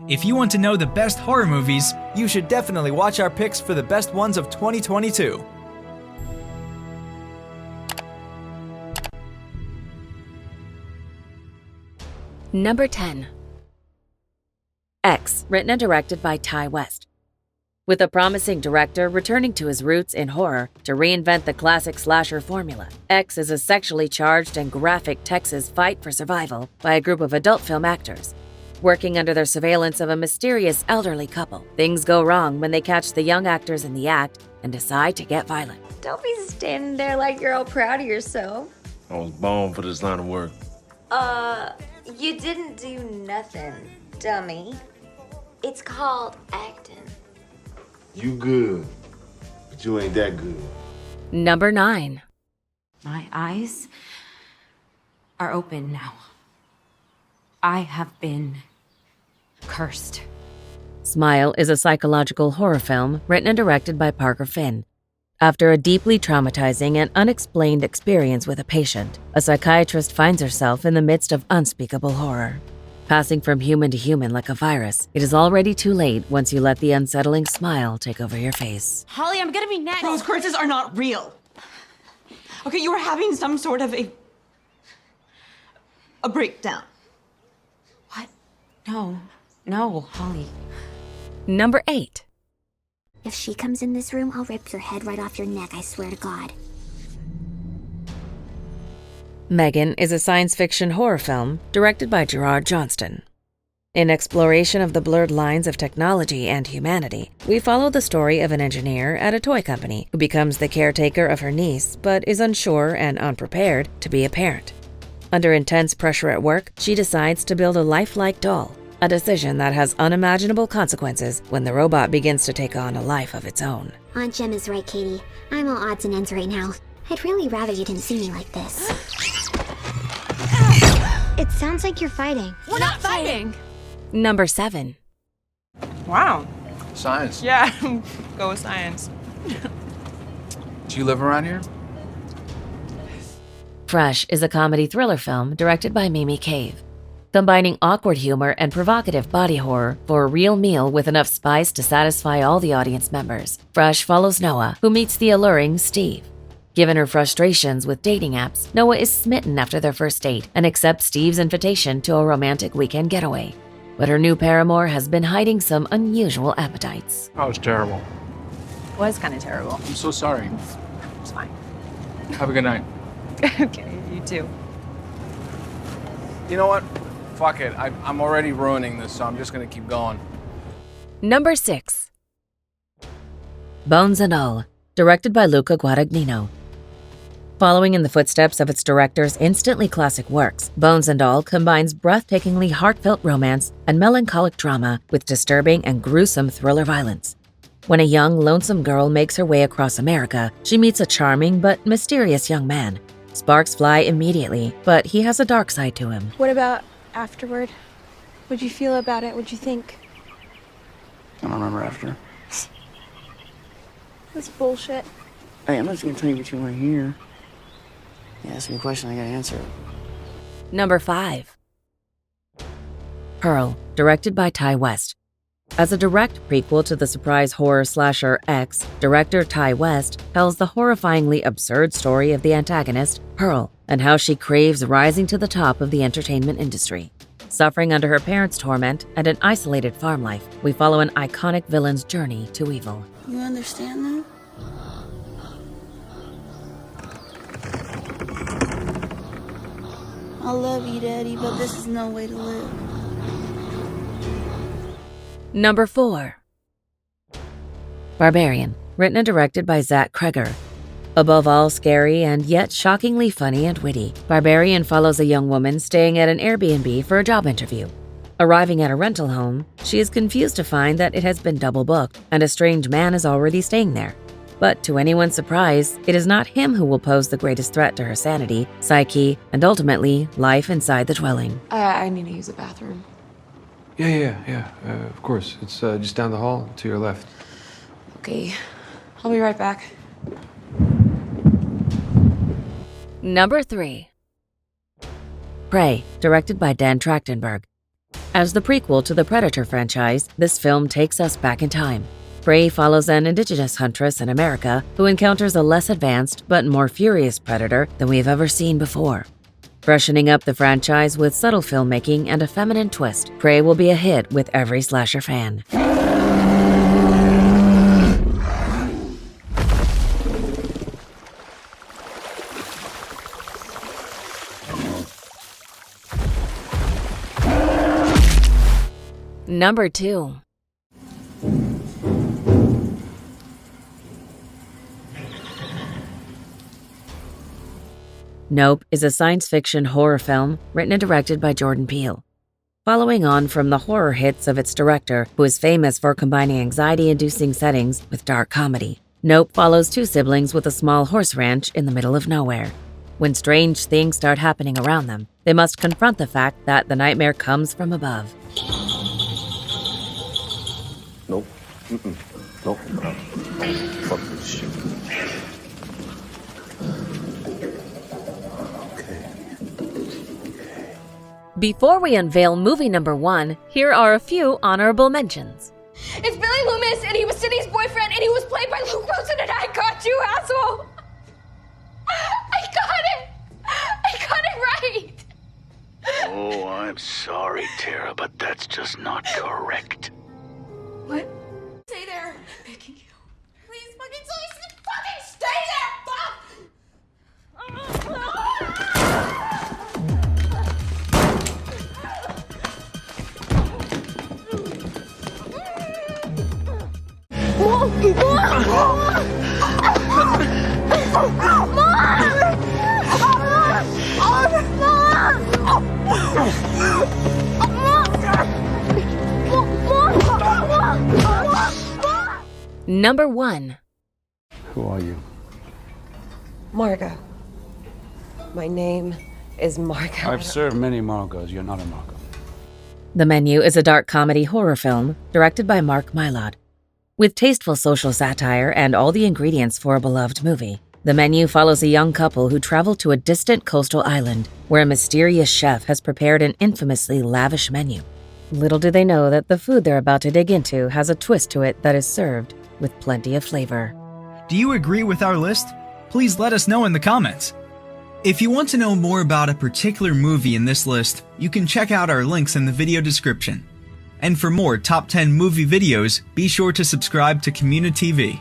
If you want to know the best horror movies, you should definitely watch our picks for the best ones of 2022. Number 10. X, written and directed by Ty West. With a promising director returning to his roots in horror to reinvent the classic slasher formula, X is a sexually charged and graphic Texas fight for survival by a group of adult film actors. Working under their surveillance of a mysterious elderly couple, things go wrong when they catch the young actors in the act and decide to get violent. Don't be standing there like you're all proud of yourself. I was born for this line of work. You didn't do nothing, dummy. It's called acting. You good, but you ain't that good. Number 9. My eyes are open now. I have been cursed. Smile is a psychological horror film written and directed by Parker Finn. After a deeply traumatizing and unexplained experience with a patient, a psychiatrist finds herself in the midst of unspeakable horror. Passing from human to human like a virus, it is already too late once you let the unsettling smile take over your face. Holly, I'm gonna be next. Those curses are not real. Okay, you were having some sort of a breakdown. What? No, Holly. Number 8. If she comes in this room, I'll rip your head right off your neck, I swear to God. Megan is a science fiction horror film directed by Gerard Johnston. In exploration of the blurred lines of technology and humanity, we follow the story of an engineer at a toy company who becomes the caretaker of her niece but is unsure and unprepared to be a parent. Under intense pressure at work, she decides to build a lifelike doll, a decision that has unimaginable consequences when the robot begins to take on a life of its own. Aunt Jem is right, Katie. I'm all odds and ends right now. I'd really rather you didn't see me like this. It sounds like you're fighting. We're not fighting. Number 7. Wow. Science. Yeah, go with science. Do you live around here? Fresh is a comedy thriller film directed by Mimi Cave. Combining awkward humor and provocative body horror for a real meal with enough spice to satisfy all the audience members, Fresh follows Noah, who meets the alluring Steve. Given her frustrations with dating apps, Noah is smitten after their first date and accepts Steve's invitation to a romantic weekend getaway. But her new paramour has been hiding some unusual appetites. That was terrible. Was kind of terrible. I'm so sorry. It's fine. Have a good night. Okay, you too. You know what? Fuck it. I'm already ruining this, so I'm just gonna keep going. Number 6. Bones and All, directed by Luca Guadagnino. Following in the footsteps of its director's instantly classic works, Bones and All combines breathtakingly heartfelt romance and melancholic drama with disturbing and gruesome thriller violence. When a young, lonesome girl makes her way across America, she meets a charming but mysterious young man. Sparks fly immediately, but he has a dark side to him. What about afterward? What'd you feel about it? What'd you think? I don't remember after. That's bullshit. Hey, I'm not just gonna tell you what you want to hear. You ask me a question, I gotta answer it. Number 5. Pearl, directed by Ty West. As a direct prequel to the surprise horror slasher X, director Ty West tells the horrifyingly absurd story of the antagonist, Pearl, and how she craves rising to the top of the entertainment industry. Suffering under her parents' torment and an isolated farm life, we follow an iconic villain's journey to evil. You understand that? I love you, Daddy, but this is no way to live. Number 4. Barbarian, written and directed by Zach Kreger. Above all scary and yet shockingly funny and witty, Barbarian follows a young woman staying at an Airbnb for a job interview. Arriving at a rental home, she is confused to find that it has been double booked and a strange man is already staying there. But to anyone's surprise, it is not him who will pose the greatest threat to her sanity, psyche, and ultimately, life inside the dwelling. I need to use the bathroom. Yeah. Of course. It's just down the hall to your left. Okay, I'll be right back. Number 3. Prey, directed by Dan Trachtenberg. As the prequel to the Predator franchise, this film takes us back in time. Prey follows an indigenous huntress in America who encounters a less advanced but more furious predator than we've ever seen before. Freshening up the franchise with subtle filmmaking and a feminine twist, Prey will be a hit with every slasher fan. Number 2. Nope is a science fiction horror film written and directed by Jordan Peele. Following on from the horror hits of its director, who is famous for combining anxiety-inducing settings with dark comedy, Nope follows two siblings with a small horse ranch in the middle of nowhere. When strange things start happening around them, they must confront the fact that the nightmare comes from above. Nope. Nope. Fuck this shit. Before we unveil movie number 1, here are a few honorable mentions. It's Billy Loomis, and he was Sydney's boyfriend, and he was played by Luke Wilson, and I got you, asshole! I got it right! Oh, I'm sorry, Tara, but that's just not correct. What? Stay there! I'm begging you. Please, fucking stay there! Fuck! Number 1. Who are you? Margot. My name is Margot. I've served many Margos. You're not a Margot. The Menu is a dark comedy horror film directed by Mark Mylod. With tasteful social satire and all the ingredients for a beloved movie, The Menu follows a young couple who travel to a distant coastal island where a mysterious chef has prepared an infamously lavish menu. Little do they know that the food they're about to dig into has a twist to it that is served with plenty of flavor. Do you agree with our list? Please let us know in the comments. If you want to know more about a particular movie in this list, you can check out our links in the video description. And for more top 10 movie videos, be sure to subscribe to communiTV.